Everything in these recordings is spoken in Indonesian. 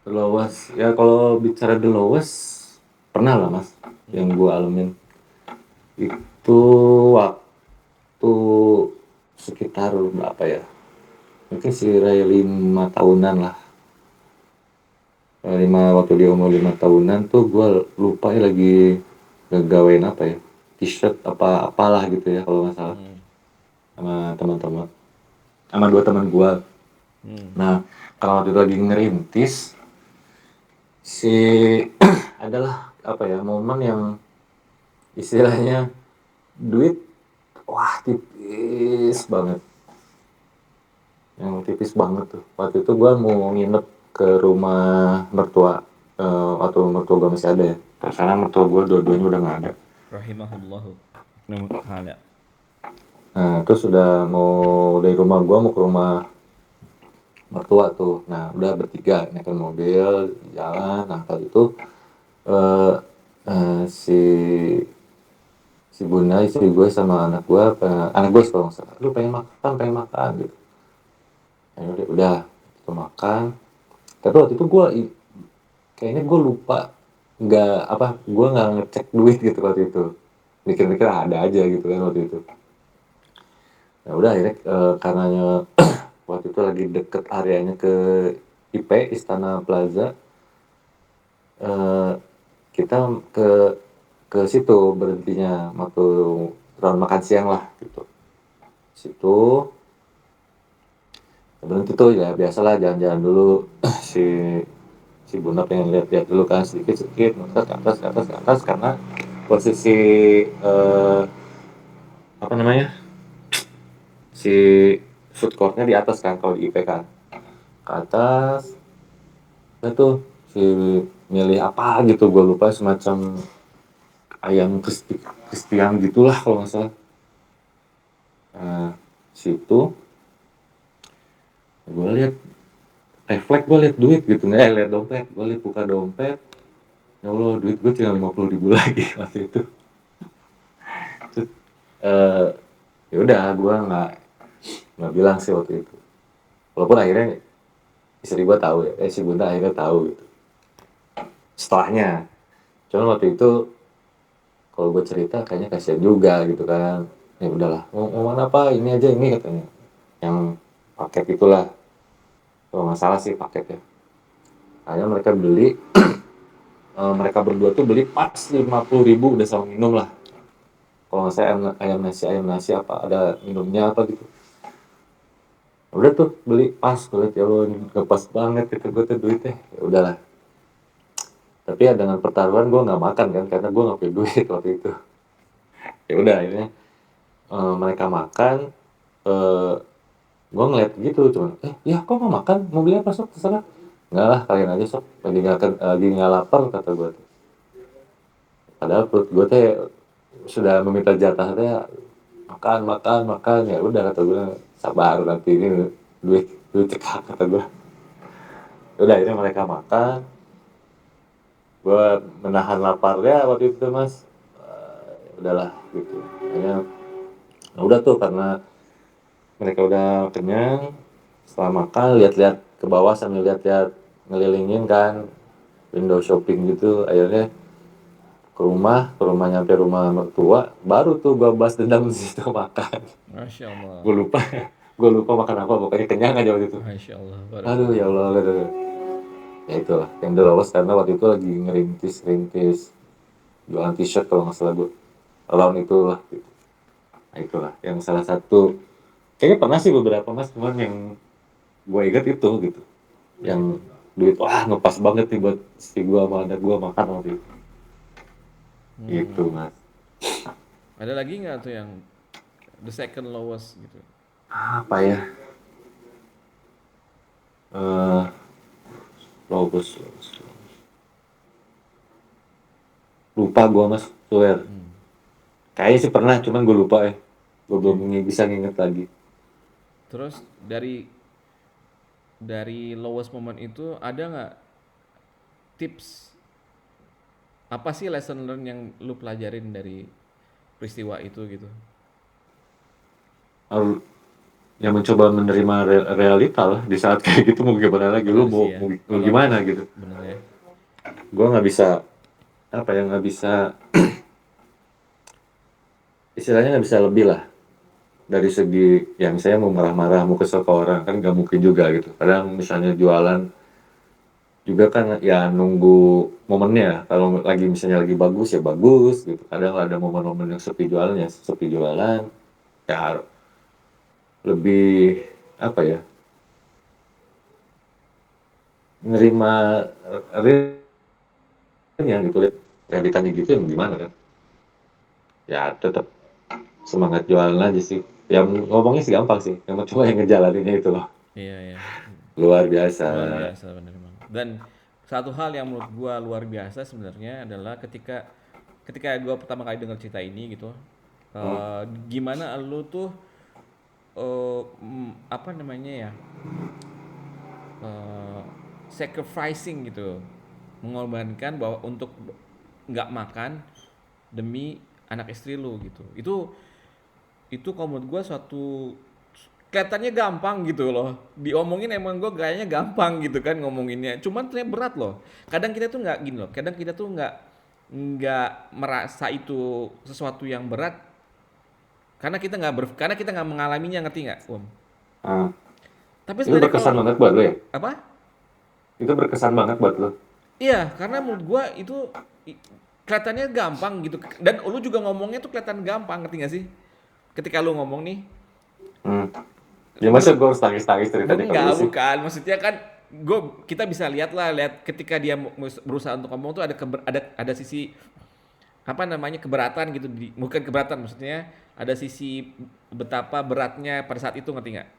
The lowest, ya kalau bicara the lowest, pernah lah mas, yang gue alamin. Itu waktu sekitar berapa ya? Mungkin sekira 5 tahunan lah. Waktu dia umur 5 tahunan tuh gue lupa ya lagi ngegawain apa ya? T-shirt apa apalah gitu ya kalau nggak salah Hmm. sama teman-teman, sama dua teman gue. Hmm. Nah, kalau waktu itu lagi ngerintis, si adalah apa ya momen yang istilahnya duit wah tipis banget, yang tipis banget tuh. Waktu itu gue mau nginep ke rumah mertua, waktu mertua gue masih ada ya. Karena mertua gue dua-duanya udah nggak ada. Rahimahullahu taala. Nah, terus udah mau dari rumah gue mau ke rumah mertua tuh. Nah, udah bertiga naikin mobil jalan. Nah, tadi itu eh, si bunda istri gue sama anak gue kalau nggak salah, lu pengen makan gitu. Ya udah kita makan. Tapi waktu itu gue kayaknya gue lupa, nggak apa, gue nggak ngecek duit gitu waktu itu, mikir-mikir ada aja gitu kan waktu itu. Ya udah akhirnya karenanya waktu itu lagi deket areanya ke IP Istana Plaza, eh, kita ke situ berhentinya waktu round makan siang lah gitu. Situ berhenti tuh ya biasalah jalan-jalan dulu. si Bunda pengen lihat-lihat dulu kan sedikit-sedikit ke atas karena posisi eh, apa namanya si food courtnya di atas kan kalau di IP kan, ke atas itu si milih apa gitu gue lupa, semacam ayam crispian gitulah kalau nggak salah. Nah, situ gue lihat refleks, gue lihat duit gitu nggak, lihat dompet, gue lihat buka dompet, ya Allah duit gue tinggal 50.000 lagi waktu itu. Terus, eh, ya udah gue nggak bilang sih waktu itu, walaupun akhirnya istri gue tahu ya, si bunda akhirnya tahu gitu setelahnya. Cuman waktu itu kalau gue cerita kayaknya kasihan juga gitu kan. Ya udahlah, mau mana apa ini aja ini katanya, yang paket itulah, kalau nggak salah sih paket ya. Akhirnya mereka beli, mereka berdua tuh beli pas 50.000 udah sama minum lah. Kalau nggak salah ayam nasi apa ada minumnya apa gitu. Udah tuh beli pas, gue liat ya Allah ini gak pas banget gitu gue tuh duitnya. Ya udahlah. Tapi ya dengan pertaruhan gue nggak makan kan karena gue nggak punya duit waktu itu. Ya udah akhirnya mereka makan, eh gue ngeliat gitu cuman ya kok mau makan, mau beli apa sok terserah. Enggak lah kalian aja sok, lagi nggak lapar kata gue tuh. Padahal perut gue teh sudah meminta jatahnya makan makan makan. Ya udah kata gue, sabar nanti ini duit duit cekak kata gue. Udah akhirnya mereka makan, gue menahan laparnya waktu itu mas. Ya udahlah gitu akhirnya. Nah, udah tuh karena mereka udah kenyang, setelah makan lihat-lihat ke bawah sambil lihat-lihat ngelilingin kan window shopping gitu. Akhirnya ke rumah nyampe rumah mertua, baru tuh gua balas dendam di situ makan. Masya Allah. gue lupa gue lupa makan apa, pokoknya kenyang aja waktu itu. Masya Allah. Aduh ya Barakallahu. Allah, aduh. Ya itulah yang the lowest karena waktu itu lagi ngerintis jualan t-shirt kalau nggak salah gue, around itulah gitu. Nah itulah yang salah satu, kayaknya pernah sih beberapa mas, cuman yang gue ingat itu gitu, yang duit wah ngepas banget nih buat si gue sama anak gue makan waktu itu. Gitu Hmm. mas. Ada lagi nggak tuh yang the second lowest gitu? Apa ya, eh lowest, lupa gue mas, swear. Hmm. Kayaknya sih pernah cuman gue lupa ya, gue belum Oke. bisa nginget lagi. Terus dari lowest moment itu ada nggak tips, apa sih lesson learn yang lu pelajarin dari peristiwa itu gitu? ya mencoba menerima realita lah di saat kayak gitu. Mau gimana lagi, lu Bener mau, sih ya. mau Kalau gimana gitu. bener ya. Gue nggak bisa, apa ya, nggak bisa, istilahnya nggak bisa lebih lah dari segi yang saya mau marah-marah, mau kesel ke orang, kan nggak mungkin juga gitu. Kadang misalnya jualan juga kan ya nunggu momennya. Kalau lagi misalnya lagi bagus ya bagus gitu. Kadang ada momen-momen yang sepi jualan ya sepi jualan. Ya lebih, apa ya, nerima realnya gitu, lihat realitanya gitu yang gimana kan. Ya tetap semangat jualan aja sih. Yang ngomongnya sih gampang sih, yang cuma yang ngejalaninnya itu loh. Iya ya. Luar biasa. Luar biasa bener emang. Dan satu hal yang menurut gua luar biasa sebenarnya adalah ketika ketika gua pertama kali dengar cerita ini gitu, Hmm. gimana lu tuh apa namanya ya, eh, sacrificing gitu, mengorbankan bahwa untuk nggak makan demi anak istri lu gitu. Itu kalau menurut gue suatu kelihatannya gampang gitu loh, diomongin emang gue kayaknya gampang gitu kan ngomonginnya, cuman ternyata berat loh. Kadang kita tuh nggak gini loh, kadang kita tuh nggak merasa itu sesuatu yang berat karena kita nggak mengalaminya, ngerti nggak Ah, tapi itu sebenarnya berkesan kalau banget buat lo ya? apa. Itu berkesan banget buat lo? Iya, karena menurut gua itu kelihatannya gampang gitu. Dan lu juga ngomongnya tuh kelihatan gampang, ngerti gak sih? Ketika lu ngomong nih, Hmm. Ya masa gue harus tangis-tangis ceritanya ke lu enggak, sih? bukan. Maksudnya kan kita bisa lihat lah, lihat ketika dia berusaha untuk ngomong tuh ada sisi apa namanya keberatan gitu, bukan keberatan maksudnya ada sisi betapa beratnya pada saat itu, ngerti nggak?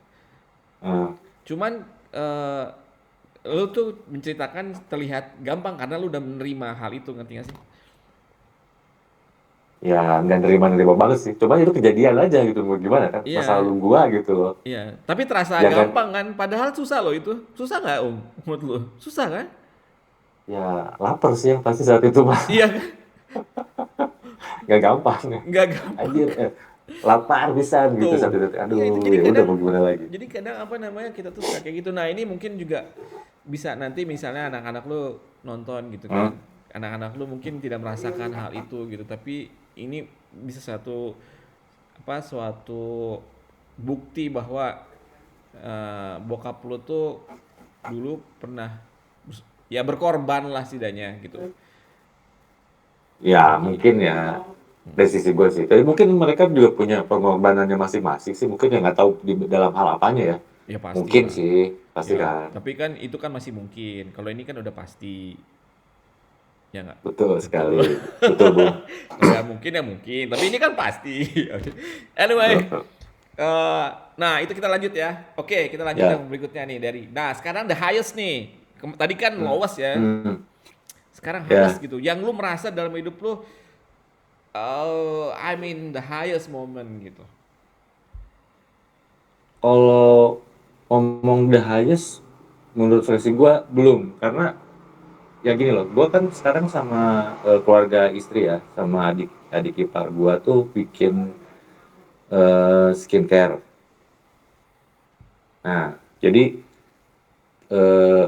Ah, Cuman lu tuh menceritakan terlihat gampang karena lu udah menerima hal itu, ngerti gak sih? ya nggak nerima-nerima banget sih. Coba itu kejadian aja gitu, mau gimana kan? Masa lalu Iya, gua gitu loh. iya, tapi terasa Ya kan? gampang kan? Padahal susah loh itu. Susah nggak menurut lu? Susah kan? Ya lapar sih yang pasti saat itu mah. Iya kan? Nggak gampang ya. Nggak gampang Anjir, kan? lapar bisa gitu saat Tuh. itu. Iya itu Aduh, ya udah mau gimana lagi? jadi kadang apa namanya kita tuh suka kayak gitu. Nah ini mungkin juga bisa nanti misalnya anak-anak lu nonton gitu Hmm? kan. Anak-anak lu mungkin tidak merasakan hal itu gitu. Tapi ini bisa suatu bukti bahwa bokap lu tuh dulu pernah ya berkorban lah setidaknya gitu. Ya Bagi mungkin ya dari sisi gue sih. Tapi mungkin mereka juga punya pengorbanannya masing-masing sih. Mungkin ya nggak tahu di dalam hal apanya ya. ya Mungkin pastilah. sih, pasti Ya, kan. tapi kan itu kan masih mungkin. Kalau ini kan udah pasti. Ya nggak? Betul Betul. sekali. Betul, Bung. Nggak mungkin ya mungkin. Tapi ini kan pasti. Oke. Anyway, eh, nah itu kita lanjut ya. Oke, kita lanjut Ya. yang berikutnya nih dari. Nah sekarang the highest nih. Tadi kan Hmm. lowest ya. Hmm. Sekarang highest Ya. gitu. Yang lu merasa dalam hidup lu, I mean the highest moment gitu. Kalau ngomong the highest, menurut versi gue belum. Karena ya gini loh, gue kan sekarang sama keluarga istri ya, sama adik adik ipar gue tuh bikin skincare. Nah, jadi eh,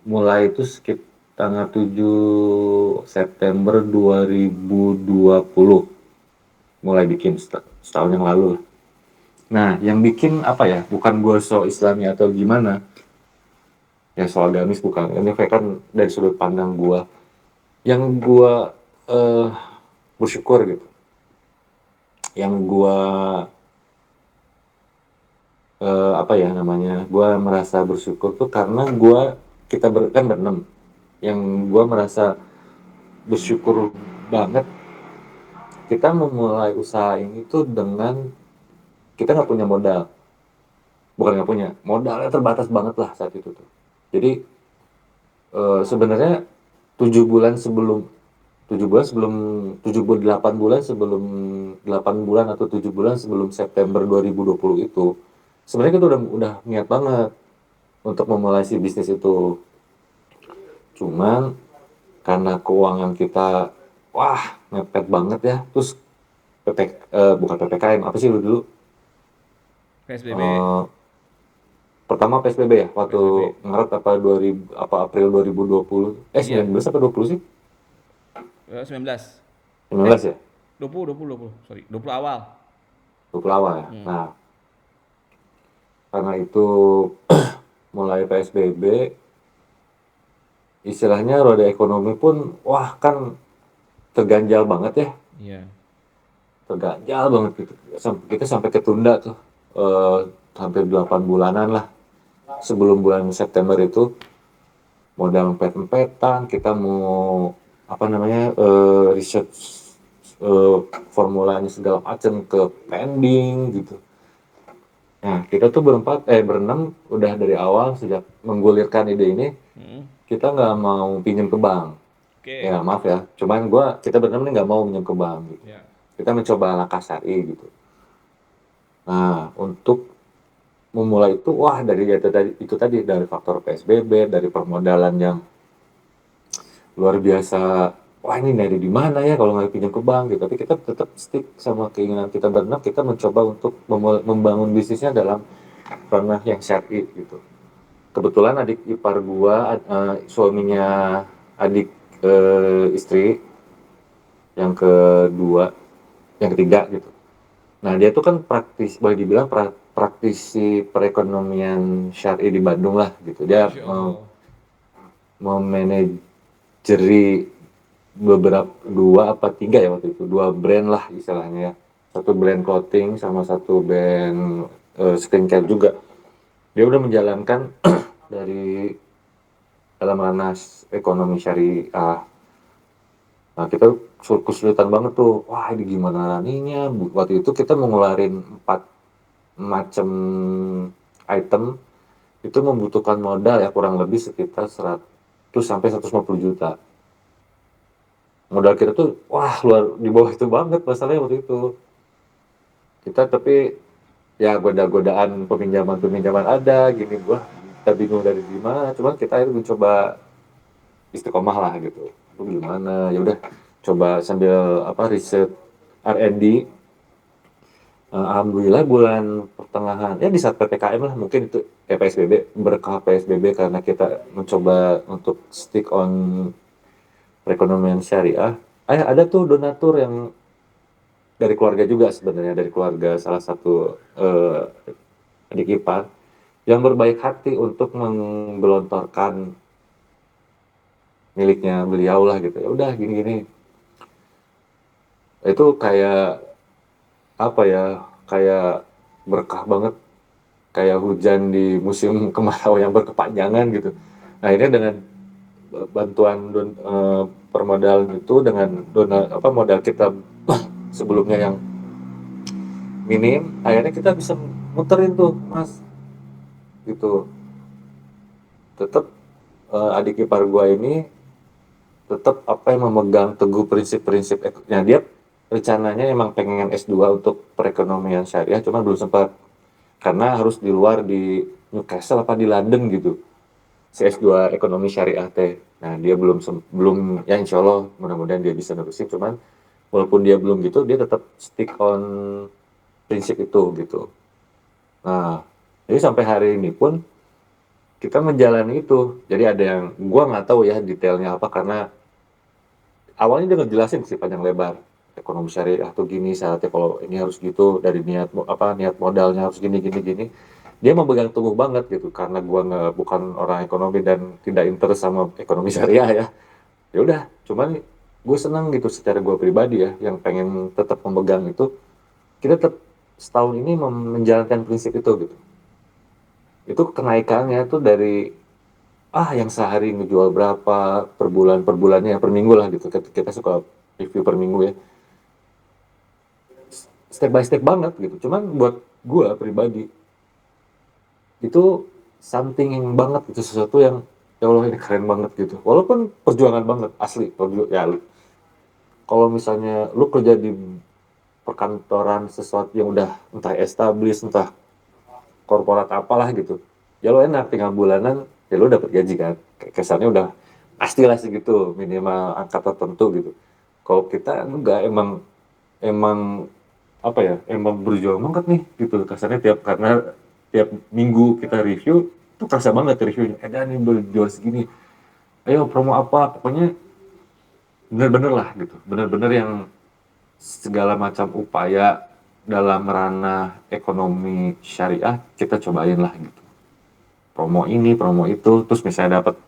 mulai itu sekitar tanggal 7 September 2020 mulai bikin setahun yang lalu lah. Nah, yang bikin apa ya? Bukan gue so Islami atau gimana? Ya so agamis bukan. Ini kan dari sudut pandang gue. Yang gue eh, bersyukur gitu. Yang gue apa ya namanya? Gue merasa bersyukur tuh karena kita kan berenam. Yang gue merasa bersyukur banget kita memulai usaha ini tuh dengan kita nggak punya modal, bukan nggak punya modalnya terbatas banget lah saat itu tuh. Jadi sebenarnya 7 bulan sebelum 7 bulan sebelum 7 8 bulan sebelum 8 bulan atau 7 bulan sebelum September 2020 itu sebenarnya kita udah niat banget untuk memulai si bisnis itu. Cuman karena keuangan kita wah mepet banget ya, terus bukan ppkm apa sih dulu PSBB. Eh, Pertama PSBB ya, waktu PSBB. Maret apa 2000 apa April 2020. Iya, 19 apa 20 sih? 19. 19 ya? 20, sorry. 20 awal. 20 awal ya. Hmm. Nah, karena itu mulai PSBB, istilahnya roda ekonomi pun, wah kan terganjal banget ya. Iya. Terganjal banget gitu. Kita sampai ketunda tuh, eh, hampir 8 bulanan lah. Sebelum bulan September itu, modal empet-empetan, kita mau apa namanya research eh, formulanya segala macam ke pending gitu. Nah, kita tuh berenam udah dari awal sejak menggulirkan ide ini, Hmm. kita nggak mau pinjam ke bank. Oke. Ya maaf ya, cuman kita berenam nih nggak mau pinjam ke bank gitu. Ya. Kita mencoba langkah syari gitu. Nah, untuk memulai itu, wah dari itu tadi dari faktor PSBB, dari permodalan yang luar biasa. Wah ini dari di mana ya kalau nggak pinjam ke bank gitu. Tapi kita tetap stick sama keinginan kita berenam. Kita mencoba untuk membangun bisnisnya dalam ranah yang syar'i gitu. Kebetulan adik ipar gua, suaminya adik istri yang kedua, yang ketiga gitu. Nah dia tuh kan boleh dibilang praktisi perekonomian syar'i di Bandung lah gitu. Dia Masya Allah. memanajeri beberapa dua apa tiga ya waktu itu, dua brand lah istilahnya ya, satu brand clothing sama satu brand skincare juga. Dia udah menjalankan dari dalam ranah ekonomi syariah. Nah kita kesulitan banget tuh, wah ini gimana ininya. Waktu itu kita mau ngeluarin 4 macam item, itu membutuhkan modal ya kurang lebih sekitar 100 sampai 150 juta. Modal kita tuh wah luar di bawah itu banget masalahnya waktu itu. Kita tapi ya goda-godaan peminjaman ada gini, gua kita bingung dari gimana, cuman kita itu mencoba istiqomah lah gitu. Lu gimana, ya udah coba sambil apa riset R&D. Alhamdulillah bulan pertengahan ya di saat PPKM lah, mungkin itu PSBB, berkah PSBB karena kita mencoba untuk stick on perekonomian syariah. Ada tuh donatur yang dari keluarga juga sebenarnya, dari keluarga salah satu adik ipar yang berbaik hati untuk menggelontorkan miliknya beliau lah gitu. Ya udah gini-gini. Itu kayak apa ya? Kayak berkah banget, kayak hujan di musim kemarau yang berkepanjangan gitu. Nah, ini dengan bantuan permodalan itu, dengan apa modal kita sebelumnya yang minim, akhirnya kita bisa muterin tuh, Mas. Gitu. Tetap adik ipar gua ini tetap apa yang memegang teguh prinsip-prinsip ya dia rencananya emang pengen S2 untuk perekonomian syariah cuma belum sempat karena harus di luar di Newcastle apa di London gitu si S2 ekonomi syariah teh. Nah dia belum ya insya Allah mudah-mudahan dia bisa nerusin, cuman walaupun dia belum gitu dia tetap stick on prinsip itu gitu. Nah jadi sampai hari ini pun kita menjalani itu. Jadi ada yang gua nggak tahu ya detailnya apa karena awalnya dia ngejelasin sih panjang lebar ekonomi syariah tuh gini syaratnya, kalau ini harus gitu, dari niat modalnya harus gini gini gini. Dia memegang teguh banget gitu karena gua nggak bukan orang ekonomi dan tidak interest sama ekonomi syariah ya. Ya udah, cuman gue senang gitu secara gue pribadi ya yang pengen tetap memegang itu. Kita tetap setahun ini menjalankan prinsip itu gitu. Itu kenaikannya tuh dari yang sehari ngejual berapa per bulannya per minggu lah gitu, kita suka review per minggu ya, step by step banget gitu. Cuman buat gue pribadi itu something yang banget gitu, sesuatu yang ya Allah ini keren banget gitu, walaupun perjuangan banget asli ya. Kalau misalnya lu kerja di perkantoran sesuatu yang udah entah established entah korporat apalah gitu, ya lo enak tinggal bulanan ya lo dapat gaji kan, kesannya udah pastilah segitu minimal angka tertentu gitu. Kalau kita enggak, emang emang apa ya, emang berjuang banget nih gitu kasarnya, karena tiap minggu kita review tuh kerasa banget reviewnya, dan ini berjual segini, ayo promo apa, pokoknya bener-bener lah gitu, bener-bener yang segala macam upaya dalam ranah ekonomi syariah kita cobain lah gitu, promo ini promo itu, terus misalnya dapat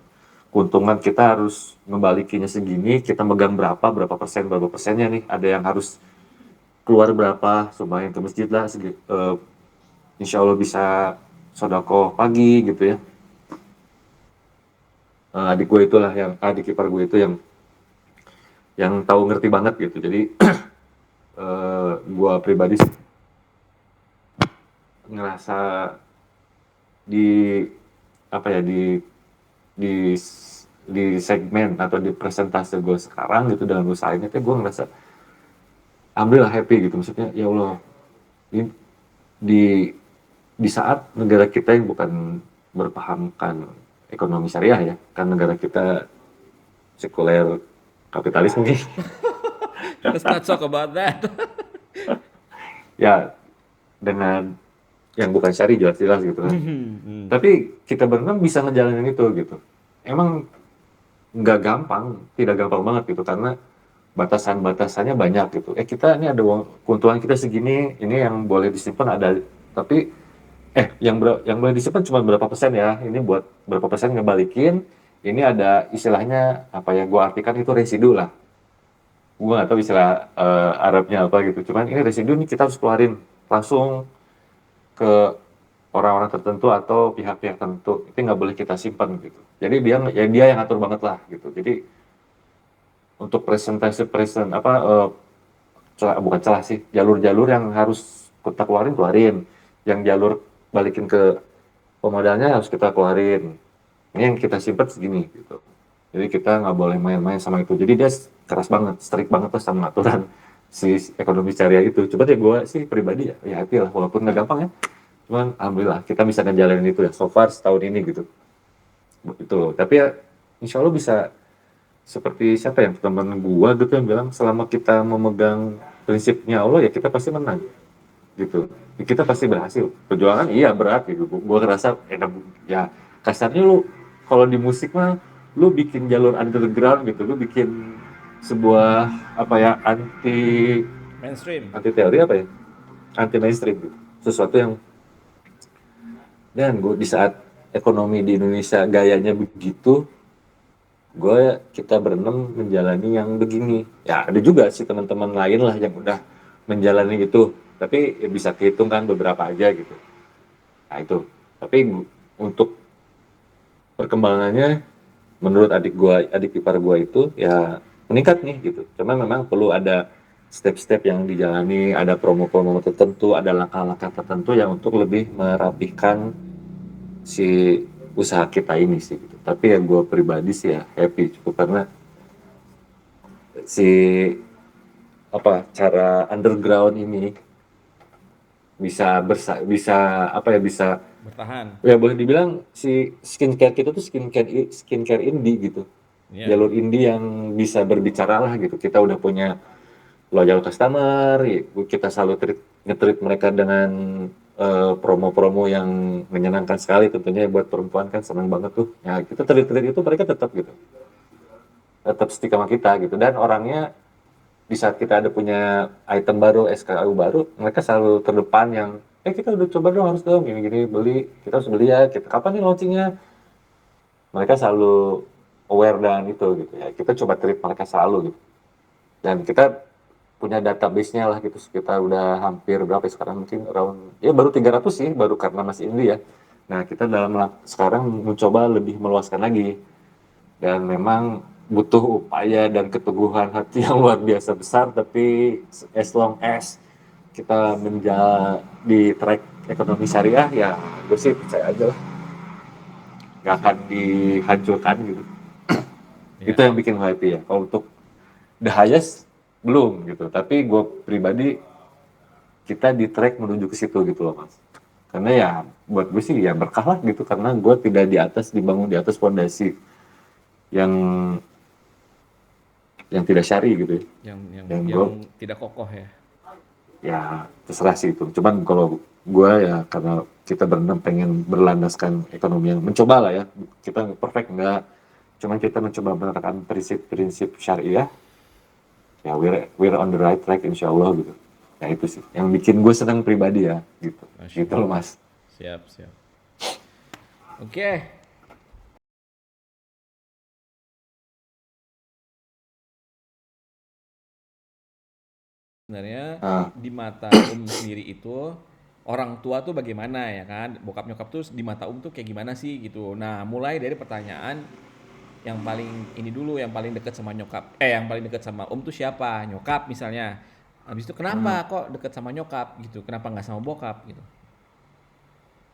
keuntungan kita harus membalikinya segini, kita megang berapa berapa persennya nih, ada yang harus keluar berapa supaya ke masjid lah, insya Allah bisa sodako pagi gitu ya. Adik gue itulah, yang adik ipar gue itu yang tahu ngerti banget gitu, jadi gue pribadi ngerasa di apa ya, di di segmen atau di presentase gue sekarang gitu dalam usaha ini tuh gue ngerasa alhamdulillah happy gitu, maksudnya ya Allah, ini di di saat negara kita yang bukan berpahamkan ekonomi syariah ya, kan negara kita sekuler kapitalis mungkin. Let's not talk about that. Ya dengan yang bukan syari jelas-jelas gitu kan, Hmm. tapi kita berenam bisa ngejalanin itu gitu, emang nggak gampang, tidak gampang banget gitu, karena batasan-batasannya banyak gitu. Kita ini ada uang, keuntungan kita segini, ini yang boleh disimpan ada, tapi yang boleh disimpan cuma berapa persen ya, ini buat berapa persen ngebalikin, ini ada istilahnya apa ya, gua artikan itu residu lah, gua nggak tahu istilah Arabnya apa gitu, cuman ini residu nih kita harus keluarin langsung ke orang-orang tertentu atau pihak-pihak tertentu, itu nggak boleh kita simpan gitu, jadi dia yang atur banget lah gitu. Jadi untuk presentasi apa bukan celah sih, jalur-jalur yang harus kita keluarin, yang jalur balikin ke pemodalnya harus kita keluarin, ini yang kita simpen segini gitu. Jadi kita nggak boleh main-main sama itu, jadi dia keras banget, strict banget tuh sama aturan si ekonomi syariah itu. Coba ya gue sih pribadi ya happy lah, walaupun nggak gampang ya, cuman alhamdulillah kita bisa ngejalanin itu ya so far setahun ini gitu. Itu tapi ya insya Allah bisa seperti siapa yang teman gua gitu yang bilang, selama kita memegang prinsipnya Allah ya kita pasti menang gitu, kita pasti berhasil. Perjuangan iya berat gitu, gua ngerasa enak ya, kasarnya lu kalau di musik mah lu bikin jalur underground gitu, lu bikin sebuah apa ya, anti Mainstream. anti teori apa ya, anti mainstream gitu, sesuatu yang, dan gua di saat ekonomi di Indonesia gayanya begitu, kita berenam menjalani yang begini ya, ada juga sih teman-teman lain lah yang udah menjalani itu, tapi ya bisa kehitung kan beberapa aja gitu. Nah itu, tapi untuk perkembangannya menurut adik ipar gua itu ya meningkat nih gitu, cuma memang perlu ada step-step yang dijalani, ada promo-promo tertentu, ada langkah-langkah tertentu yang untuk lebih merapihkan si usaha kita ini sih gitu. Tapi ya gue pribadi sih ya happy cukup, karena si apa, cara underground ini bisa apa ya, bisa Bertahan. ya boleh dibilang si skincare kita tuh skincare indie gitu, Ya. jalur indie yang bisa berbicara lah gitu. Kita udah punya loyal customer ya, kita selalu nge-treat mereka dengan promo-promo yang menyenangkan sekali, tentunya buat perempuan kan senang banget tuh ya, kita treat itu mereka tetap stick sama kita gitu, dan orangnya di saat kita ada punya item baru, SKU baru, mereka selalu terdepan yang, kita udah coba dong, harus dong, gini-gini, beli, kita harus beli ya, kita kapan nih launchingnya, mereka selalu aware dan itu gitu ya, kita coba treat mereka selalu gitu, dan kita punya database-nya lah gitu, kita udah hampir berapa ya sekarang, mungkin around, ya baru 300 sih, baru karena masih indie ya, nah kita sekarang mencoba lebih meluaskan lagi, dan memang butuh upaya dan keteguhan hati yang luar biasa besar, tapi as long as kita di track ekonomi syariah ya, gue sih percaya aja lah nggak akan dihancurkan gitu. Itu Ya. yang bikin happy ya. Kalau untuk the highest belum gitu, tapi gue pribadi kita di track menuju ke situ gitu loh mas, karena ya buat gue sih ya berkah lah gitu, karena gue tidak dibangun di atas fondasi yang tidak syari gitu ya, Yang yang yang yang gue tidak kokoh ya. ya terserah sih itu. Cuman kalau gue ya karena kita berenam pengen berlandaskan ekonomi yang mencoba lah ya, kita nggak perfect enggak, cuman kita mencoba menerapkan prinsip-prinsip syariah, ya we're on the right track insya Allah gitu. Nah itu sih yang bikin gue senang pribadi ya gitu, Masya gitu loh Allah. mas. Siap, siap. Oke. Sebenarnya Ah, di mata sendiri itu orang tua tuh bagaimana ya kan? Bokap nyokap tuh di mata tuh kayak gimana sih gitu. Nah, mulai dari pertanyaan yang paling ini dulu, yang paling deket sama nyokap. Yang paling deket sama tuh siapa? Nyokap misalnya. Habis itu hmm, kenapa kok deket sama nyokap gitu? Kenapa nggak sama bokap gitu?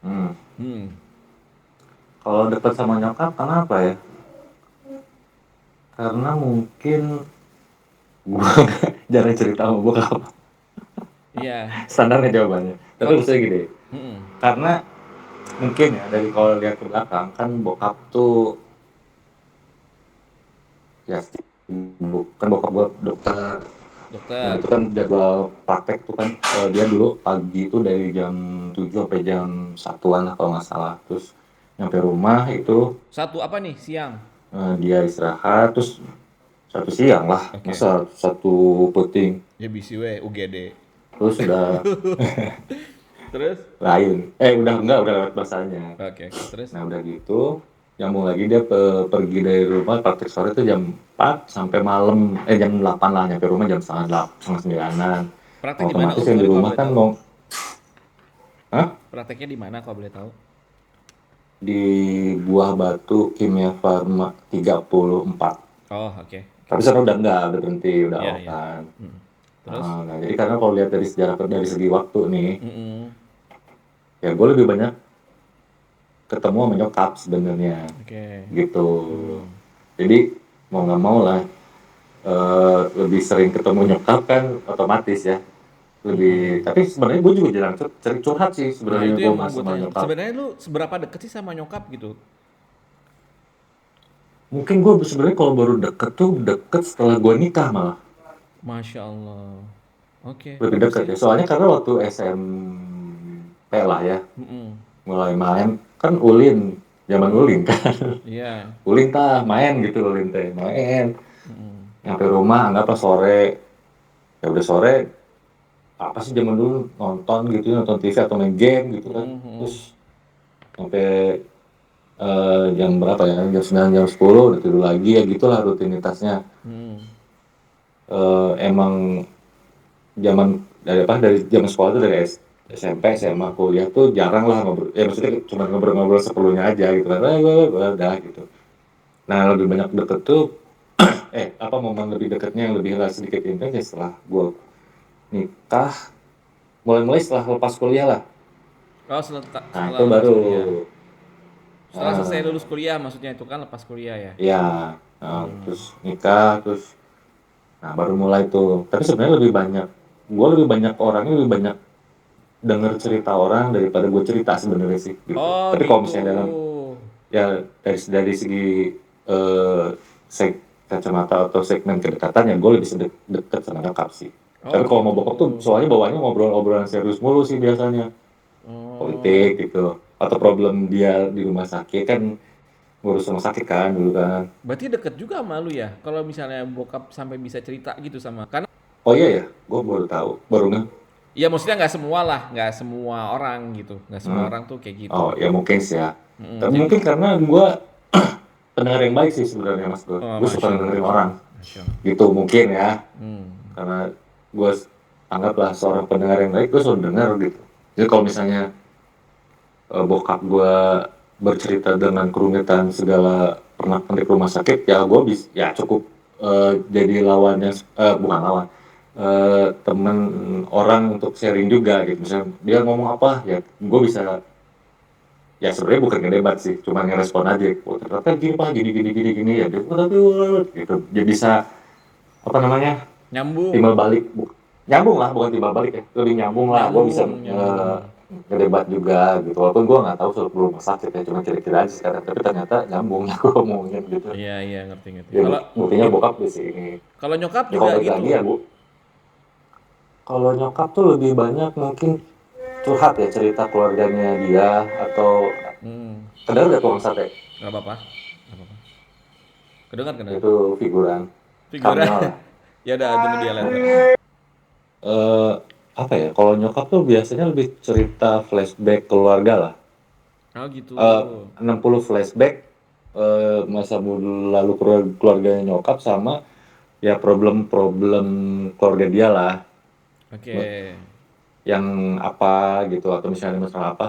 hmm. Hmm. Kalau dekat sama nyokap kenapa ya? Karena mungkin gue jarang cerita sama bokap. Iya. Standarnya jawabannya. Tapi Kok maksudnya gini, mm-mm. karena mungkin ya dari kalau lihat ke belakang kan bokap tuh ya kan bokap gue dokter. Nah Dokter. itu kan jadwal praktek tuh kan dia dulu pagi itu dari jam 7 sampai jam 1-an lah kalau nggak salah. Terus nyampe rumah itu Satu apa nih? Siang. dia istirahat terus satu siang lah Oke. masa satu puting Ya BCW UGD. terus udah Terus? lain udah lewat masanya. Oke, oke. Terus? Nah udah gitu nyambung lagi dia pergi dari rumah praktek sore itu jam 4 sampai malam jam 8 lah nyampe rumah jam setengah 8 setengah 9-an. Praktek di mana Otomatis yang di Sorry kalau rumah boleh kan tahu. mau Hah? Prakteknya di mana kalau boleh tahu? Di Buah Batu Kimia Farma 34. Oh, oke. Oke. Tapi sekarang udah enggak, udah berhenti, udah Iya, off iya. kan. Mm. Terus? Nah, jadi karena kalau lihat dari sejarah dari segi waktu nih, Mm-mm. ya gue lebih banyak ketemu sama nyokap sebenarnya, Oke. gitu. Hmm. Jadi mau nggak mau lah, lebih sering ketemu nyokap kan otomatis ya. Lebih, Mm-mm. tapi sebenarnya gue juga jarang curhat sih Nah, sebenarnya itu gue yang mau mas gue sama tanya. nyokap. Sebenarnya lu seberapa deket sih sama nyokap gitu? Mungkin gue sebenarnya kalau baru deket tuh deket setelah gue nikah malah. Masya Allah. Oke, Lebih bagus dekat ya. ya. Soalnya karena waktu SMP lah ya, Mm-mm. mulai main kan ulin, zaman Mm-mm. ulin kan. Iya. Ulin tah main gitu ulin teh, main. Mm-mm. Nyampe rumah anggaplah sore. Ya udah sore apa sih zaman dulu nonton gitu, nonton TV atau main game gitu kan. Mm-mm. Terus sampai jam berapa ya? Jam 9 jam 10 udah tidur lagi ya gitulah rutinitasnya. Mm-mm. Emang zaman dari zaman sekolah tuh dari SMP, SMA, kuliah tuh jarang lah ngobrol. Ya maksudnya cuma ngobrol-ngobrol seperlunya aja gitu kan. Udah gitu. Nah lebih banyak deket tuh, apa momen lebih deketnya yang lebih lah sedikit intens ya setelah gue nikah, mulai-mulai setelah lepas kuliah lah. Oh, Nah setelah itu lepas baru, kuliah. Setelah selesai ah, lulus kuliah maksudnya itu kan lepas kuliah ya. ya, Hmm. terus nikah, terus, nah baru mulai tuh. Tapi sebenarnya lebih banyak, gue lebih banyak orangnya lebih banyak denger cerita orang daripada gue cerita sebenarnya sih gitu. Oh Tapi kalau gitu. misalnya dalam ya dari segi eh kacamata atau segmen kedekatan ya gue lebih deket sama nyokap sih. Oh Tapi kalau mau gitu. bokap tuh soalnya bawahnya ngobrol-ngobrolan serius mulu sih biasanya. Oh. Politik gitu. Atau problem dia di rumah sakit kan ngurus rumah sakit kan dulu kan. Berarti deket juga sama lu ya? Kalau misalnya bokap sampai bisa cerita gitu sama. Karena Oh iya ya, gue baru tahu, baru nggak. ya maksudnya nggak semua lah, nggak semua orang gitu. Nggak semua Hmm. orang tuh kayak gitu. Oh ya mungkin sih ya. Mm-mm. Tapi Jadi, mungkin karena gue pendengar yang baik sih sebenarnya mas gue. oh Gue suka masya Allah, dengerin masya orang. Allah, masya Allah. Gitu mungkin ya. Hmm. Karena gue anggaplah seorang pendengar yang baik gue selalu dengar gitu. Jadi kalau misalnya bokap gue bercerita dengan kerumitan segala pernah di rumah sakit ya gue bisa ya cukup jadi lawan yang bukan lawan temen orang untuk sharing juga gitu misalnya dia ngomong apa ya gue bisa ya sebenarnya bukan ngedebat sih cuma ngerespon aja oh, ternyata gini pak gini ya dia tapi gitu dia bisa apa namanya Nyambung, timbal balik nyambung lah bukan timbal balik ya lebih nyambung lah gue bisa nyambung. ngedebat juga gitu walaupun gue nggak tahu soal rumah sakit ya cuma kira-kira aja sekarang tapi ternyata nyambung ya gue ngomongin gitu Iya, iya, ngerti, ngerti. ya Kalau buktinya bokap di sini kalau nyokap ya kalau juga balik lagi gitu. ya bu Kalau nyokap tuh lebih banyak mungkin curhat ya, cerita keluarganya dia, atau Hmm, kadang ada tukang sate, nggak apa-apa, nggak apa-apa. Kedengar, kedengar. itu figuran Figura. cameo lah. Ya udah, tunggu dia lihat. eh Apa ya, kalau nyokap tuh biasanya lebih cerita flashback keluarga lah. Oh gitu. eh 60 flashback masa muda lalu keluarganya nyokap, sama ya problem-problem keluarga dia lah. Oke. Yang apa gitu, atau misalnya ada masalah apa,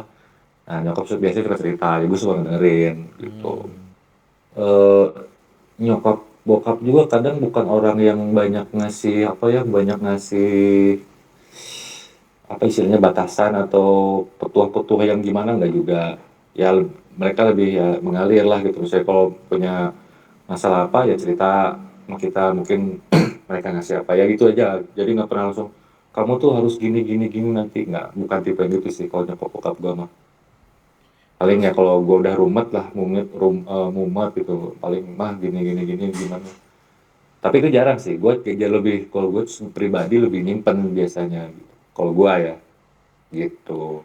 nah nyokap biasanya suka cerita, ibu suka dengerin gitu. Hmm. eh Nyokap bokap juga kadang bukan orang yang banyak ngasih apa ya, banyak ngasih apa istilahnya batasan atau petuah-petuah yang gimana, nggak juga. Ya mereka lebih ya mengalir lah gitu, misalnya kalau punya masalah apa ya cerita sama kita, mungkin mereka ngasih apa ya gitu aja, jadi nggak pernah langsung kamu tuh harus gini gini gini, nanti nggak, bukan tipe yang gitu sih kalau nyokap bokap gue mah. Paling ya kalau gue udah rumet lah, mumet gitu, paling mah gini gini gini gimana. Tapi itu jarang sih, gue kayak lebih, kalau gue pribadi lebih nyimpen biasanya gitu. Kalau gue ya gitu,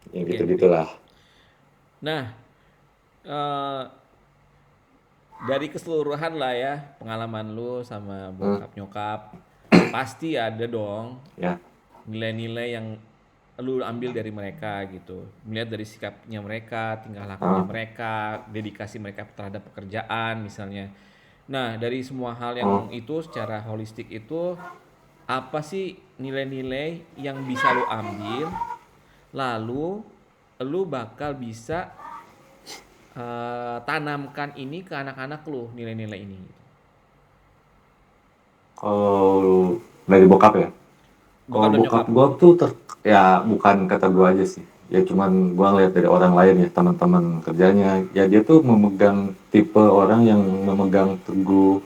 ya Oke, gitu oke. gitulah. Nah, eh, dari keseluruhan lah ya, pengalaman lu sama Hmm, bokap nyokap, pasti ada dong ya. nilai-nilai yang lu ambil dari mereka gitu. Melihat dari sikapnya mereka, tingkah lakunya Ah, mereka, dedikasi mereka terhadap pekerjaan misalnya. Nah, dari semua hal yang ah. itu secara holistik itu, apa sih nilai-nilai yang bisa lu ambil, lalu lu bakal bisa tanamkan ini ke anak-anak lu, nilai-nilai ini gitu. Kalau dari bokap ya, kalau Bokap dan bokap nyokap. gue tuh ya bukan kata gue aja sih, ya cuman gue ngeliat dari orang lain ya, teman-teman kerjanya, ya dia tuh memegang, tipe orang yang memegang teguh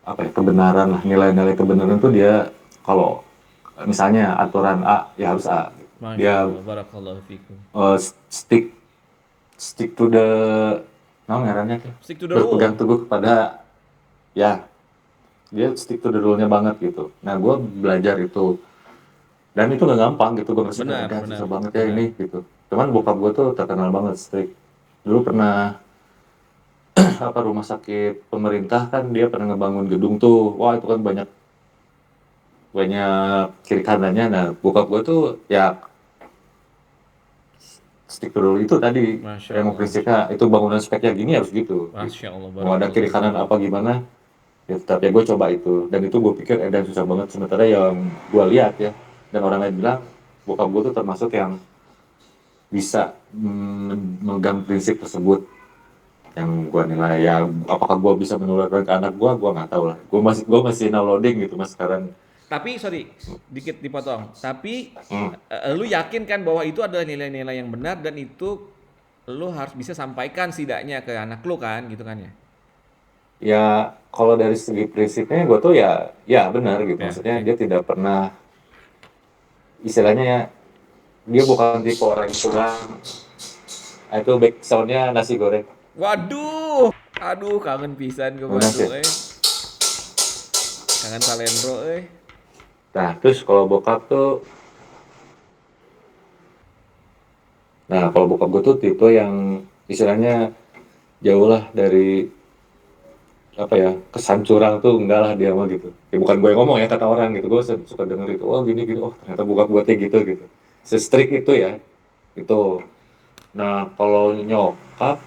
apa ya, kebenaran lah, nilai-nilai kebenaran tuh dia, kalau misalnya aturan A ya harus A, Masya dia Allah, barakallahu fikum. eh, stick stick to the, nah ngarannya tuh, Stick to the berpegang rule. teguh kepada, ya dia stick to the rule-nya banget gitu. Nah gue belajar itu, dan itu gak gampang gitu, gue ngerasa kayak Benar, ada benar, susah banget ya benar. ini gitu. Cuman bokap gue tuh terkenal banget strict. Dulu pernah apa, rumah sakit pemerintah kan, dia pernah ngebangun gedung tuh, wah itu kan banyak banyak kiri kanannya. Nah bokap gue tuh ya stick to the rule itu tadi, Masya yang Allah, Masya prinsipnya Allah. itu bangunan speknya gini harus gitu gitu. Masya Allah, Mau ada kiri barakallahu kanan fikum. apa gimana, ya tetap ya gue coba itu, dan itu gue pikir dan susah banget, sementara yang gue lihat ya, dan orang lain bilang bokap gue tuh termasuk yang bisa memegang prinsip tersebut, yang gue nilai ya. Apakah gue bisa menularkan ke anak gue nggak tahu lah, gue masih downloading gitu mas sekarang. Tapi sorry, dikit dipotong. Tapi Hmm. lu yakin kan bahwa itu adalah nilai-nilai yang benar dan itu lu harus bisa sampaikan setidaknya ke anak lu kan, gitu kan ya? Ya kalau dari segi prinsipnya gue tuh ya, ya benar gitu, Ya, maksudnya oke. dia tidak pernah, istilahnya ya, dia bukan tipe orang yang curang. Nah, itu back soundnya nasi goreng Waduh, aduh kangen pisan ke lunas ya. Bandung, eh. Kangen Salendro, eh. Nah terus kalau bokap tuh, nah kalau bokap gue tuh tipe yang istilahnya jauh lah dari apa ya, kesan curang tuh enggak lah dia mah gitu. Ya bukan gue yang ngomong ya, kata orang gitu, gue suka denger itu, oh gini gini, oh ternyata bokap gue kayak gitu gitu, se-strict itu ya itu. Nah kalau nyokap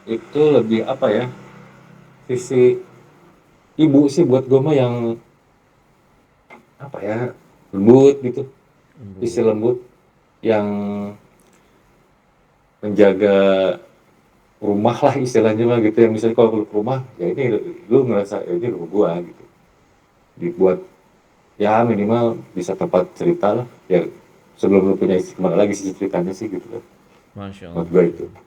itu lebih apa ya, sisi ibu sih buat gue mah yang apa ya, lembut gitu, sisi Lembut. lembut yang menjaga rumah lah istilahnya mah gitu, yang misalnya kalau lu ke rumah ya ini, lu ngerasa ya ini rumah gua gitu, dibuat ya minimal bisa tempat cerita lah ya, sebelum lu punya istri, kemana lagi sih ceritanya sih gitu kan, Masya buat Allah, gua Masya itu. Allah.